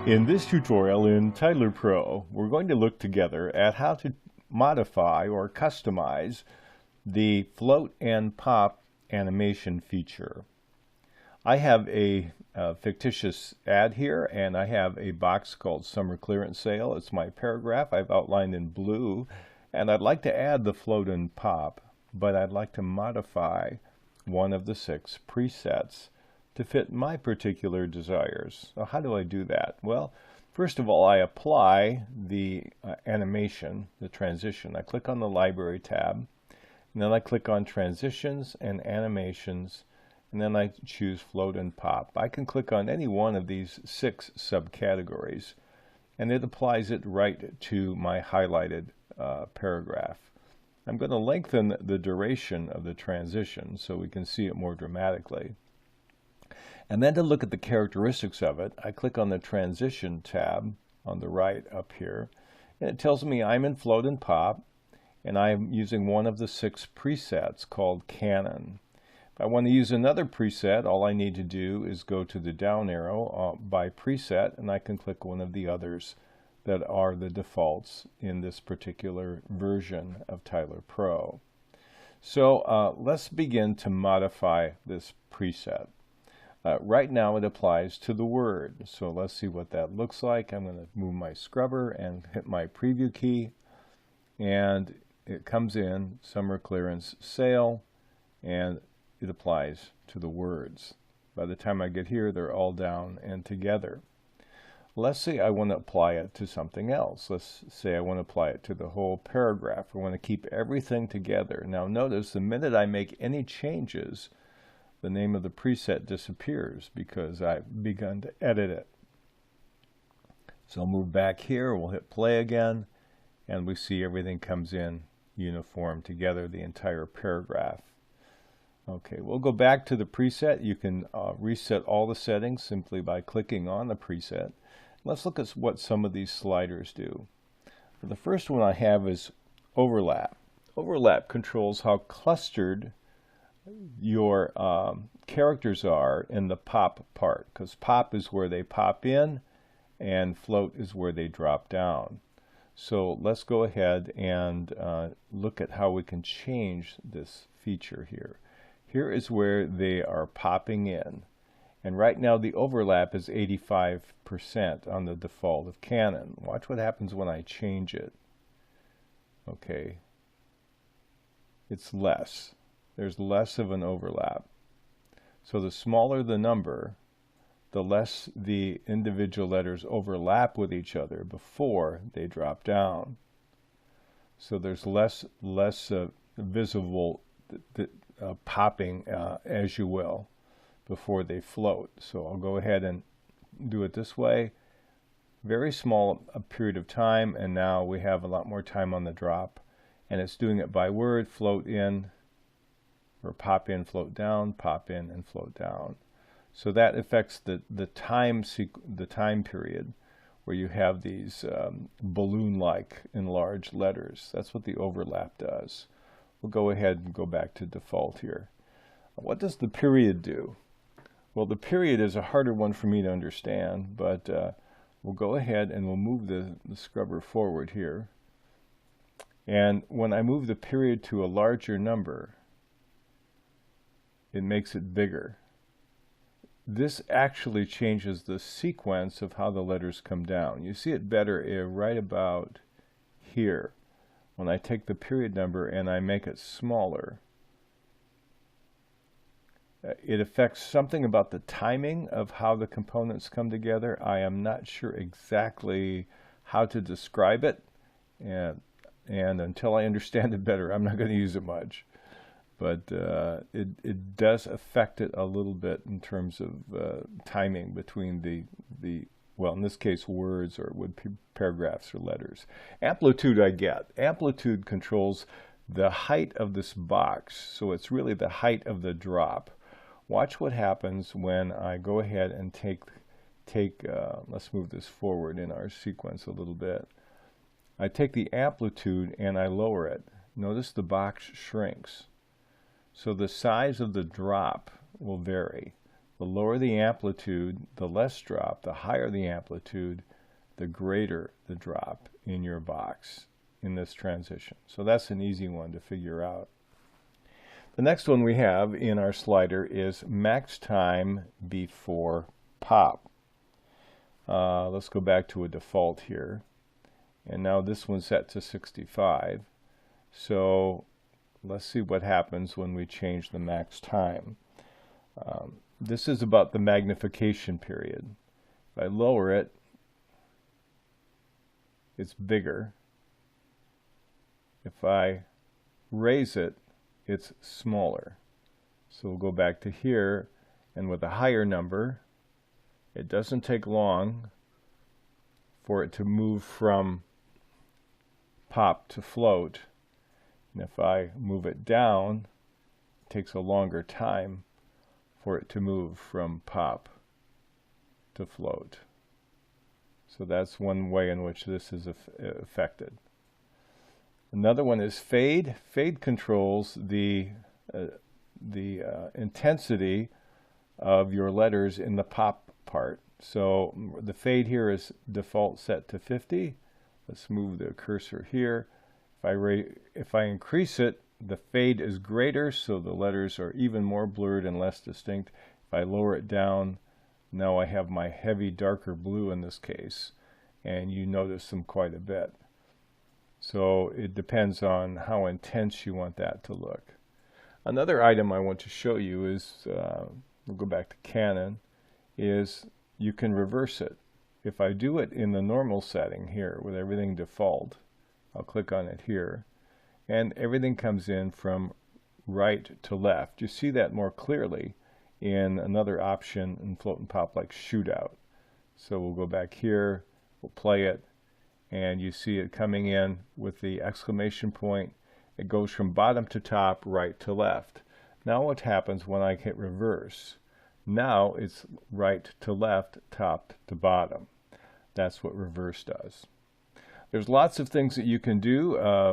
In this tutorial in Titler Pro, we're going to look together at how to modify or customize the float and pop animation feature. I have a fictitious ad here, and I have a box called Summer Clearance Sale. It's my paragraph I've outlined in blue, and I'd like to add the float and pop, but I'd like to modify one of the 6 presets to fit my particular desires. So how do I do that? Well, first of all, I apply the animation, the transition. I click on the Library tab, and then I click on Transitions and Animations, and then I choose Float and Pop. I can click on any one of these 6 subcategories, and it applies it right to my highlighted paragraph. I'm going to lengthen the duration of the transition so we can see it more dramatically. And then to look at the characteristics of it, I click on the Transition tab on the right up here, and it tells me I'm in Float and Pop, and I'm using one of the 6 presets called Canon. If I want to use another preset, all I need to do is go to the down arrow by preset, and I can click one of the others that are the defaults in this particular version of Titler Pro. So let's begin to modify this preset. Right now it applies to the word, so let's see what that looks like. I'm going to move my scrubber and hit my preview key, and it comes in Summer Clearance Sale, and it applies to the words. By the time I get here, they're all down and together. Let's say I want to apply it to something else. Let's say I want to apply it to the whole paragraph. I want to keep everything together. Now notice the minute I make any changes, the name of the preset disappears because I've begun to edit it. So I'll move back here, we'll hit play again, and we see everything comes in uniform together, the entire paragraph. Okay, we'll go back to the preset. You can reset all the settings simply by clicking on the preset. Let's look at what some of these sliders do. The first one I have is overlap. Overlap controls how clustered your characters are in the pop part, because pop is where they pop in and float is where they drop down. So let's go ahead and look at how we can change this feature here. Here is where they are popping in, and right now the overlap is 85% on the default of Canon. Watch what happens when I change it. Okay, it's less. There's less of an overlap. So the smaller the number, the less the individual letters overlap with each other before they drop down. So there's less visible popping, as you will, before they float. So I'll go ahead and do it this way. Very small a period of time, and now we have a lot more time on the drop. And it's doing it by word, float in, or pop in, float down, pop in, and float down. So that affects the time period where you have these balloon-like enlarged letters. That's what the overlap does. We'll go ahead and go back to default here. What does the period do? Well, the period is a harder one for me to understand, but we'll go ahead and we'll move the scrubber forward here. And when I move the period to a larger number, it makes it bigger. This actually changes the sequence of how the letters come down. You see it better right about here. When I take the period number and I make it smaller, it affects something about the timing of how the components come together. I am not sure exactly how to describe it, and until I understand it better, I'm not going to use it much. But it does affect it a little bit in terms of timing between the well, in this case, words, or would be paragraphs or letters. Amplitude I get. Amplitude controls the height of this box, so it's really the height of the drop. Watch what happens when I go ahead and take let's move this forward in our sequence a little bit. I take the amplitude and I lower it. Notice the box shrinks. So the size of the drop will vary. The lower the amplitude, the less drop. The higher the amplitude, the greater the drop in your box in this transition. So that's an easy one to figure out. The next one we have in our slider is max time before pop. Let's go back to a default here. And now this one's set to 65. So let's see what happens when we change the max time. This is about the magnification period. If I lower it, it's bigger. If I raise it, it's smaller. So we'll go back to here, and with a higher number, it doesn't take long for it to move from pop to float. And if I move it down, it takes a longer time for it to move from pop to float. So that's one way in which this is affected. Another one is fade. Fade controls the intensity of your letters in the pop part. So the fade here is default set to 50. Let's move the cursor here. If I increase it, the fade is greater, so the letters are even more blurred and less distinct. If I lower it down, now I have my heavy darker blue in this case, and you notice them quite a bit. So it depends on how intense you want that to look. Another item I want to show you is, we'll go back to Canon, is you can reverse it. If I do it in the normal setting here with everything default, I'll click on it here, and everything comes in from right to left. You see that more clearly in another option in Float and Pop like Shootout. So we'll go back here, we'll play it, and you see it coming in with the exclamation point. It goes from bottom to top, right to left. Now what happens when I hit reverse? Now it's right to left, top to bottom. That's what reverse does. There's lots of things that you can do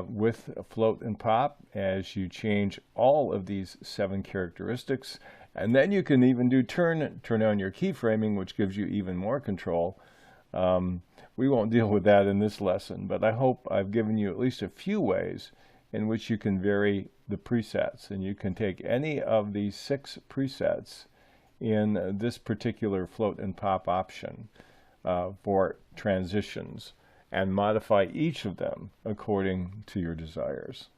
with Float and Pop as you change all of these 7 characteristics. And then you can even do turn on your keyframing, which gives you even more control. We won't deal with that in this lesson, but I hope I've given you at least a few ways in which you can vary the presets. And you can take any of these 6 presets in this particular Float and Pop option for transitions, and modify each of them according to your desires.